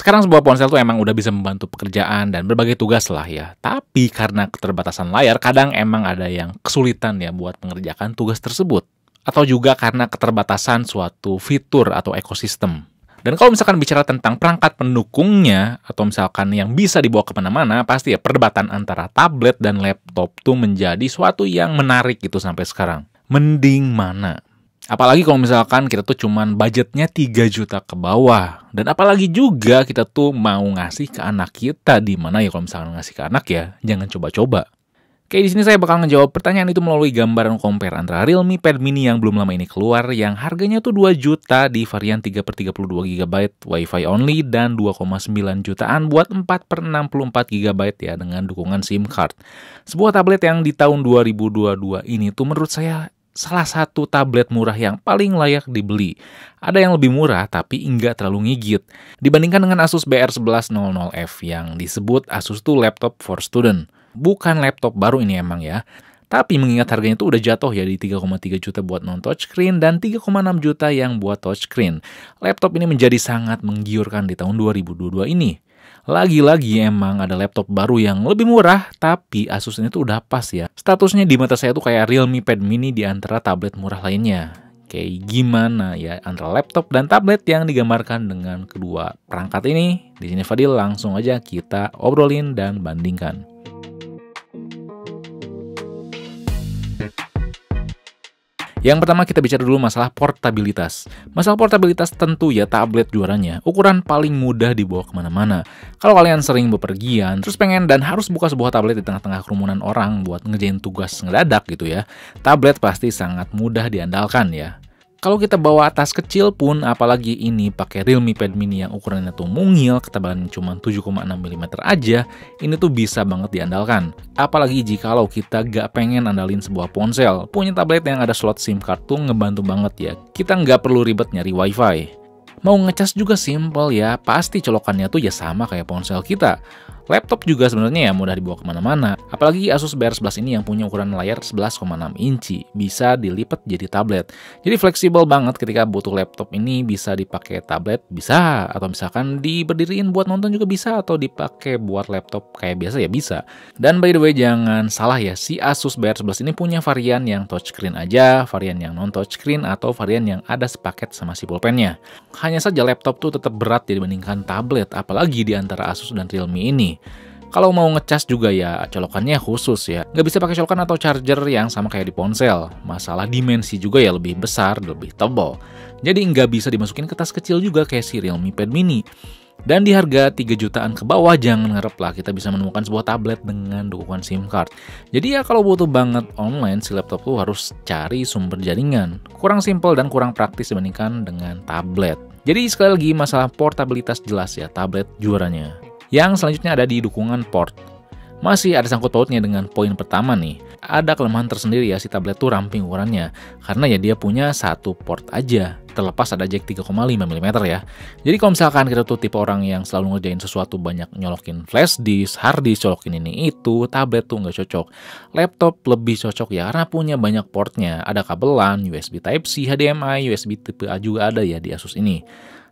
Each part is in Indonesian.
Sekarang sebuah ponsel tuh emang udah bisa membantu pekerjaan dan berbagai tugas lah ya. Tapi karena keterbatasan layar, kadang emang ada yang kesulitan ya buat mengerjakan tugas tersebut. Atau juga karena keterbatasan suatu fitur atau ekosistem. Dan kalau misalkan bicara tentang perangkat pendukungnya, atau misalkan yang bisa dibawa kemana-mana, pasti ya perdebatan antara tablet dan laptop tuh menjadi suatu yang menarik gitu sampai sekarang. Mending mana? Apalagi kalau misalkan kita tuh cuman budgetnya 3 juta ke bawah. Dan apalagi juga kita tuh mau ngasih ke anak kita. Di mana ya kalau misalkan ngasih ke anak ya, jangan coba-coba. Oke, di sini saya bakal ngejawab pertanyaan itu melalui gambaran compare antara Realme Pad Mini yang belum lama ini keluar, yang harganya tuh 2 juta di varian 3/32 GB Wi-Fi only, dan 2,9 jutaan buat 4/64 GB ya dengan dukungan SIM card. Sebuah tablet yang di tahun 2022 ini tuh menurut saya salah satu tablet murah yang paling layak dibeli. Ada yang lebih murah tapi nggak terlalu ngigit. Dibandingkan dengan Asus BR1100F yang disebut Asus tuh laptop for student. Bukan laptop baru ini emang ya. Tapi mengingat harganya tuh udah jatuh ya di 3,3 juta buat non-touchscreen dan 3,6 juta yang buat touchscreen. Laptop ini menjadi sangat menggiurkan di tahun 2022 ini. Lagi-lagi emang ada laptop baru yang lebih murah, tapi Asus ini tuh udah pas ya. Statusnya di mata saya tuh kayak Realme Pad Mini di antara tablet murah lainnya. Kayak gimana ya antara laptop dan tablet yang digambarkan dengan kedua perangkat ini? Di sini Fadil, langsung aja kita obrolin dan bandingkan. Yang pertama kita bicara dulu masalah portabilitas. Masalah portabilitas tentu ya tablet juaranya. Ukuran paling mudah dibawa kemana-mana. Kalau kalian sering bepergian, terus pengen dan harus buka sebuah tablet di tengah-tengah kerumunan orang buat ngerjain tugas ngedadak gitu ya, tablet pasti sangat mudah diandalkan ya. Kalau kita bawa tas kecil pun, apalagi ini pakai Realme Pad Mini yang ukurannya tuh mungil, ketebalan cuma 7,6 mm aja, ini tuh bisa banget diandalkan. Apalagi jikalau kita gak pengen andalin sebuah ponsel, punya tablet yang ada slot SIM card tuh ngebantu banget ya. Kita nggak perlu ribet nyari wifi. Mau ngecas juga simple ya, pasti colokannya tuh ya sama kayak ponsel kita. Laptop juga sebenarnya ya mudah dibawa kemana-mana. Apalagi Asus BR11 ini yang punya ukuran layar 11,6 inci, bisa dilipat jadi tablet. Jadi fleksibel banget ketika butuh laptop ini bisa dipakai tablet, bisa. Atau misalkan diberdiriin buat nonton juga bisa, atau dipakai buat laptop kayak biasa ya bisa. Dan by the way jangan salah ya, si Asus BR11 ini punya varian yang touchscreen aja, varian yang non-touchscreen, atau varian yang ada sepaket sama si pulpennya. Hanya saja laptop tuh tetap berat dibandingkan tablet, apalagi di antara Asus dan Realme ini. Kalau mau ngecas juga ya colokannya khusus ya. Nggak bisa pakai colokan atau charger yang sama kayak di ponsel. Masalah dimensi juga ya lebih besar, lebih tebal. Jadi nggak bisa dimasukin ke tas kecil juga kayak si Realme Pad Mini. Dan di harga 3 jutaan ke bawah jangan ngarep lah kita bisa menemukan sebuah tablet dengan dukungan SIM card. Jadi ya kalau butuh banget online, si laptop tuh harus cari sumber jaringan. Kurang simple dan kurang praktis dibandingkan dengan tablet. Jadi sekali lagi masalah portabilitas jelas ya, tablet juaranya. Yang selanjutnya ada di dukungan port. Masih ada sangkut pautnya dengan poin pertama nih. Ada kelemahan tersendiri ya si tablet tuh ramping ukurannya. Karena ya dia punya satu port aja. Terlepas ada jack 3,5 mm ya. Jadi kalau misalkan kita tuh tipe orang yang selalu ngerjain sesuatu banyak nyolokin flash disk, hard disk, colokin ini itu, tablet tuh nggak cocok. Laptop lebih cocok ya karena punya banyak portnya. Ada kabelan, USB Type-C, HDMI, USB tipe A juga ada ya di Asus ini.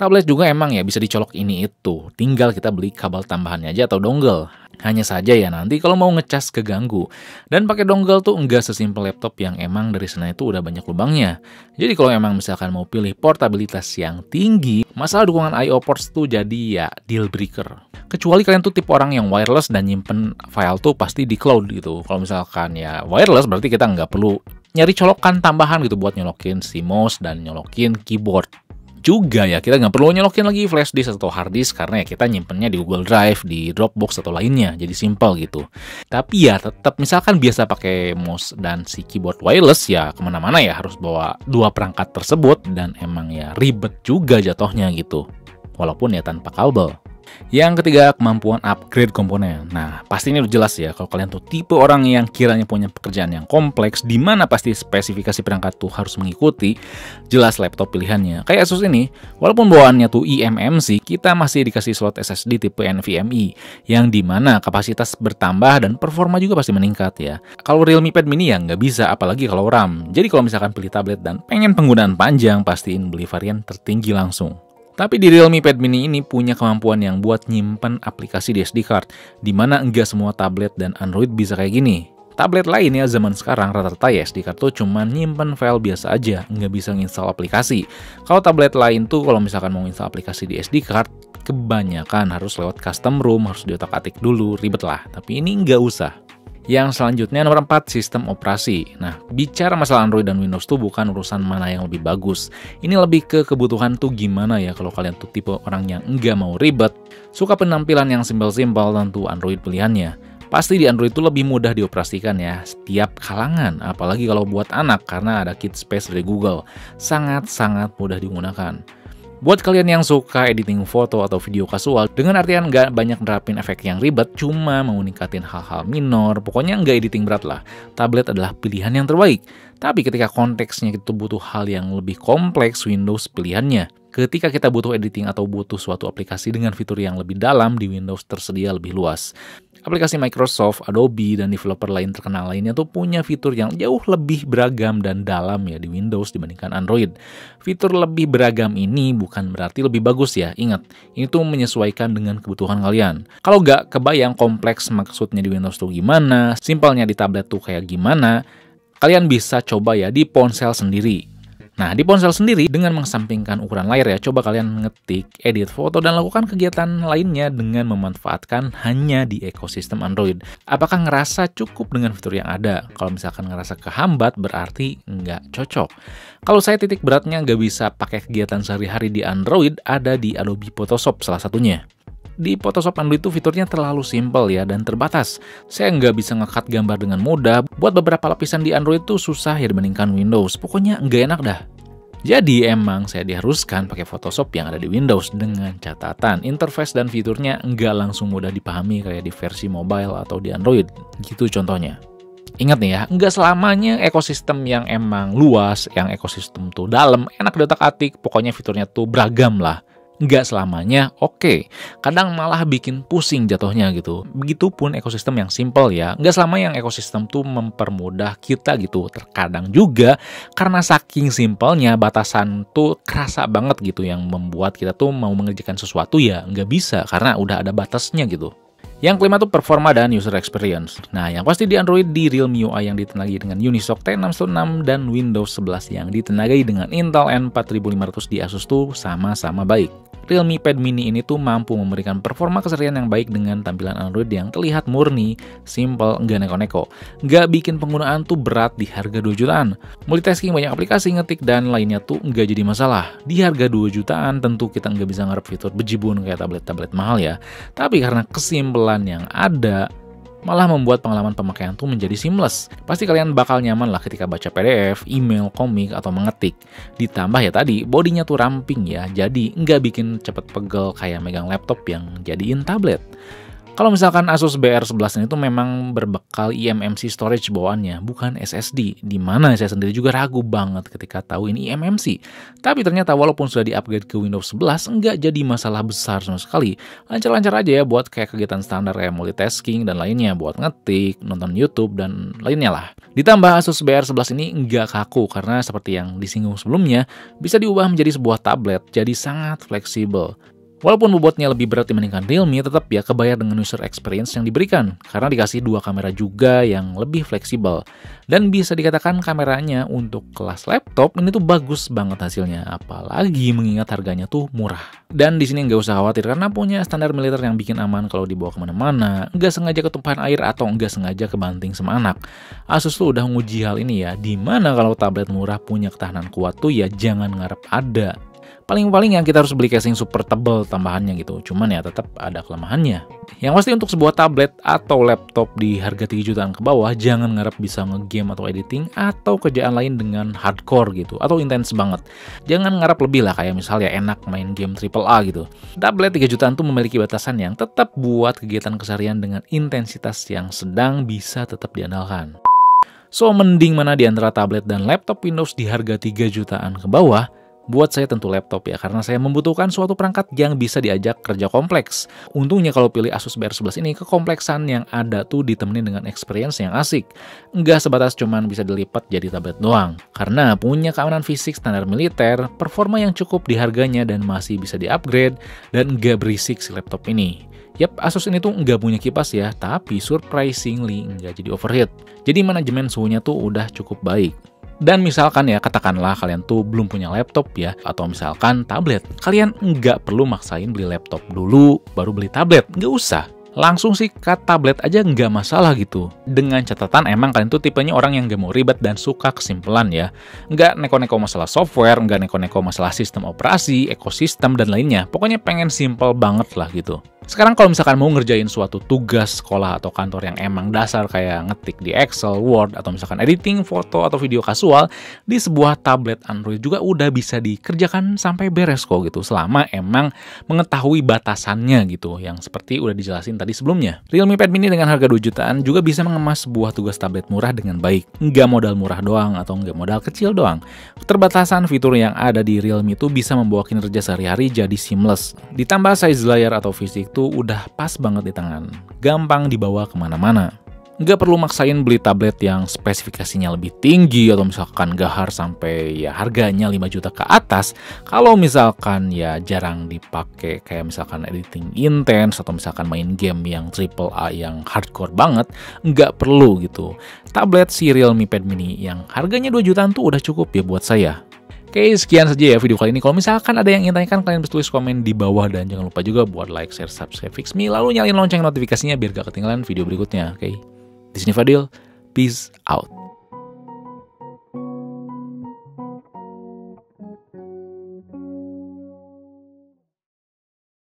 Tablet juga emang ya bisa dicolok ini itu, tinggal kita beli kabel tambahannya aja atau dongle. Hanya saja ya nanti kalau mau ngecas keganggu. Dan pakai dongle tuh enggak sesimpel laptop yang emang dari sana itu udah banyak lubangnya. Jadi kalau emang misalkan mau pilih portabilitas yang tinggi, masalah dukungan I/O ports tuh jadi ya deal breaker. Kecuali kalian tuh tipe orang yang wireless dan nyimpen file tuh pasti di cloud gitu. Kalau misalkan ya wireless berarti kita nggak perlu nyari colokan tambahan gitu buat nyolokin si mouse dan nyolokin keyboard. Juga ya kita nggak perlu nyolokin lagi flash disk atau hard disk karena ya kita nyimpennya di Google Drive, di Dropbox atau lainnya, jadi simple gitu. Tapi ya tetap misalkan biasa pakai mouse dan si keyboard wireless ya kemana-mana ya harus bawa dua perangkat tersebut dan emang ya ribet juga jatuhnya gitu. Walaupun ya tanpa kabel. Yang ketiga, kemampuan upgrade komponen. Nah, pasti ini udah jelas ya kalau kalian tuh tipe orang yang kiranya punya pekerjaan yang kompleks, di mana pasti spesifikasi perangkat tuh harus mengikuti, jelas laptop pilihannya. Kayak Asus ini, walaupun bawaannya tuh eMMC, kita masih dikasih slot SSD tipe NVMe, yang dimana kapasitas bertambah dan performa juga pasti meningkat ya. Kalau Realme Pad Mini ya nggak bisa, apalagi kalau RAM. Jadi kalau misalkan pilih tablet dan pengen penggunaan panjang, pastiin beli varian tertinggi langsung. Tapi di Realme Pad Mini ini punya kemampuan yang buat nyimpen aplikasi di SD card, dimana enggak semua tablet dan Android bisa kayak gini. Tablet lainnya zaman sekarang rata-rata ya SD card tuh cuma nyimpen file biasa aja, nggak bisa nginstal aplikasi. Kalau tablet lain tuh kalau misalkan mau nginstal aplikasi di SD card, kebanyakan harus lewat custom ROM, harus diotak-atik dulu, ribet lah. Tapi ini nggak usah. Yang selanjutnya nomor 4, sistem operasi. Nah, bicara masalah Android dan Windows tuh bukan urusan mana yang lebih bagus. Ini lebih ke kebutuhan tuh gimana ya kalau kalian tuh tipe orang yang nggak mau ribet, suka penampilan yang simpel-simpel, tentu Android pilihannya. Pasti di Android itu lebih mudah dioperasikan ya, setiap kalangan, apalagi kalau buat anak karena ada Kit Space dari Google. Sangat-sangat mudah digunakan. Buat kalian yang suka editing foto atau video kasual, dengan artian nggak banyak nerapin efek yang ribet, cuma mau ningkatin hal-hal minor, pokoknya nggak editing berat lah, tablet adalah pilihan yang terbaik. Tapi ketika konteksnya itu butuh hal yang lebih kompleks, Windows pilihannya. Ketika kita butuh editing atau butuh suatu aplikasi dengan fitur yang lebih dalam, di Windows tersedia lebih luas. Aplikasi Microsoft, Adobe, dan developer lain terkenal lainnya tuh punya fitur yang jauh lebih beragam dan dalam ya di Windows dibandingkan Android. Fitur lebih beragam ini bukan berarti lebih bagus ya, ingat, ini tuh menyesuaikan dengan kebutuhan kalian. Kalau nggak kebayang kompleks maksudnya di Windows tuh gimana, simpelnya di tablet tuh kayak gimana, kalian bisa coba ya di ponsel sendiri. Nah, di ponsel sendiri, dengan mengesampingkan ukuran layar ya, coba kalian ngetik, edit foto, dan lakukan kegiatan lainnya dengan memanfaatkan hanya di ekosistem Android. Apakah ngerasa cukup dengan fitur yang ada? Kalau misalkan ngerasa kehambat, berarti nggak cocok. Kalau saya titik beratnya nggak bisa pakai kegiatan sehari-hari di Android, ada di Adobe Photoshop salah satunya. Di Photoshop Android itu fiturnya terlalu simpel ya dan terbatas. Saya nggak bisa nge-cut gambar dengan mudah. Buat beberapa lapisan di Android tuh susah ya dibandingkan Windows. Pokoknya nggak enak dah. Jadi emang saya diharuskan pakai Photoshop yang ada di Windows dengan catatan interface dan fiturnya nggak langsung mudah dipahami kayak di versi mobile atau di Android. Gitu contohnya. Ingat nih ya, nggak selamanya ekosistem yang emang luas, yang ekosistem tuh dalam, enak diotak-atik, pokoknya fiturnya tuh beragam lah. Nggak selamanya oke. Kadang malah bikin pusing jatuhnya gitu. Begitupun ekosistem yang simple ya. Nggak selama yang ekosistem tuh mempermudah kita gitu. Terkadang juga karena saking simpelnya batasan tuh kerasa banget gitu yang membuat kita tuh mau mengerjakan sesuatu ya nggak bisa karena udah ada batasnya gitu. Yang kelima tuh performa dan user experience. Nah, yang pasti di Android di Realme UI yang ditenagai dengan Unisoc T616 dan Windows 11 yang ditenagai dengan Intel N4500 di Asus tuh sama-sama baik. Realme Pad Mini ini tuh mampu memberikan performa keseharian yang baik dengan tampilan Android yang terlihat murni, simple, nggak neko-neko. Nggak bikin penggunaan tuh berat di harga 2 jutaan. Multitasking banyak aplikasi, ngetik, dan lainnya tuh nggak jadi masalah. Di harga 2 jutaan tentu kita nggak bisa ngarep fitur bejibun kayak tablet-tablet mahal ya. Tapi karena kesimpelan yang ada, malah membuat pengalaman pemakaian tuh menjadi seamless. Pasti kalian bakal nyaman lah ketika baca PDF, email, komik, atau mengetik. Ditambah ya tadi, bodinya tuh ramping ya, jadi nggak bikin cepet pegel kayak megang laptop yang jadiin tablet. Kalau misalkan Asus BR11 ini tuh memang berbekal eMMC storage bawaannya, bukan SSD, dimana saya sendiri juga ragu banget ketika tahu ini eMMC. Tapi ternyata walaupun sudah di-upgrade ke Windows 11, nggak jadi masalah besar sama sekali. Lancar-lancar aja ya buat kayak kegiatan standar kayak multitasking dan lainnya, buat ngetik, nonton YouTube, dan lainnya lah. Ditambah Asus BR11 ini nggak kaku, karena seperti yang disinggung sebelumnya, bisa diubah menjadi sebuah tablet, jadi sangat fleksibel. Walaupun bobotnya lebih berat dibandingkan Realme, tetap ya kebayar dengan user experience yang diberikan, karena dikasih 2 kamera juga yang lebih fleksibel. Dan bisa dikatakan kameranya untuk kelas laptop ini tuh bagus banget hasilnya, apalagi mengingat harganya tuh murah. Dan di sini nggak usah khawatir karena punya standar militer yang bikin aman kalau dibawa kemana-mana, nggak sengaja ketumpahan air atau nggak sengaja kebanting sama anak. Asus tuh udah nguji hal ini ya, dimana kalau tablet murah punya ketahanan kuat tuh ya jangan ngarep ada. Paling-paling yang kita harus beli casing super tebal tambahannya gitu, cuman ya tetap ada kelemahannya. Yang pasti untuk sebuah tablet atau laptop di harga 3 jutaan ke bawah, jangan ngarep bisa nge-game atau editing atau kerjaan lain dengan hardcore gitu, atau intens banget. Jangan ngarep lebih lah kayak misalnya enak main game AAA gitu. Tablet 3 jutaan tuh memiliki batasan yang tetap buat kegiatan keseharian dengan intensitas yang sedang bisa tetap diandalkan. So, mending mana di antara tablet dan laptop Windows di harga 3 jutaan ke bawah? Buat saya tentu laptop ya, karena saya membutuhkan suatu perangkat yang bisa diajak kerja kompleks. Untungnya kalau pilih Asus BR11 ini, kekompleksan yang ada tuh ditemenin dengan experience yang asik. Nggak sebatas cuman bisa dilipat jadi tablet doang. Karena punya keamanan fisik standar militer, performa yang cukup di harganya dan masih bisa di-upgrade, dan nggak berisik si laptop ini. Yap, Asus ini tuh nggak punya kipas ya, tapi surprisingly nggak jadi overheat. Jadi manajemen suhunya tuh udah cukup baik. Dan misalkan ya, katakanlah kalian tuh belum punya laptop ya, atau misalkan tablet. Kalian nggak perlu maksain beli laptop dulu, baru beli tablet. Nggak usah. Langsung sih ke tablet aja nggak masalah gitu. Dengan catatan emang kalian tuh tipenya orang yang nggak mau ribet dan suka kesimpulan ya. Nggak neko-neko masalah software, nggak neko-neko masalah sistem operasi, ekosistem, dan lainnya. Pokoknya pengen simple banget lah gitu. Sekarang kalau misalkan mau ngerjain suatu tugas sekolah atau kantor yang emang dasar kayak ngetik di Excel, Word, atau misalkan editing foto atau video kasual, di sebuah tablet Android juga udah bisa dikerjakan sampai beres kok gitu, selama emang mengetahui batasannya gitu, yang seperti udah dijelasin tadi sebelumnya. Realme Pad Mini dengan harga 2 jutaan juga bisa mengemas sebuah tugas tablet murah dengan baik. Nggak modal murah doang atau nggak modal kecil doang. Keterbatasan fitur yang ada di Realme itu bisa membawa kinerja sehari-hari jadi seamless. Ditambah size layar atau fisik tuh udah pas banget di tangan, gampang dibawa kemana-mana. Nggak perlu maksain beli tablet yang spesifikasinya lebih tinggi atau misalkan gahar sampai ya harganya 5 juta ke atas. Kalau misalkan ya jarang dipakai kayak misalkan editing intens atau misalkan main game yang AAA yang hardcore banget, nggak perlu gitu. Tablet si Realme Pad Mini yang harganya 2 jutaan tuh udah cukup ya buat saya. Oke, sekian saja ya video kali ini. Kalau misalkan ada yang ingin tanyakan, kalian bisa tulis komen di bawah. Dan jangan lupa juga buat like, share, subscribe Fixme, lalu nyalain lonceng notifikasinya biar gak ketinggalan video berikutnya. Oke, di sini Fadil, peace out.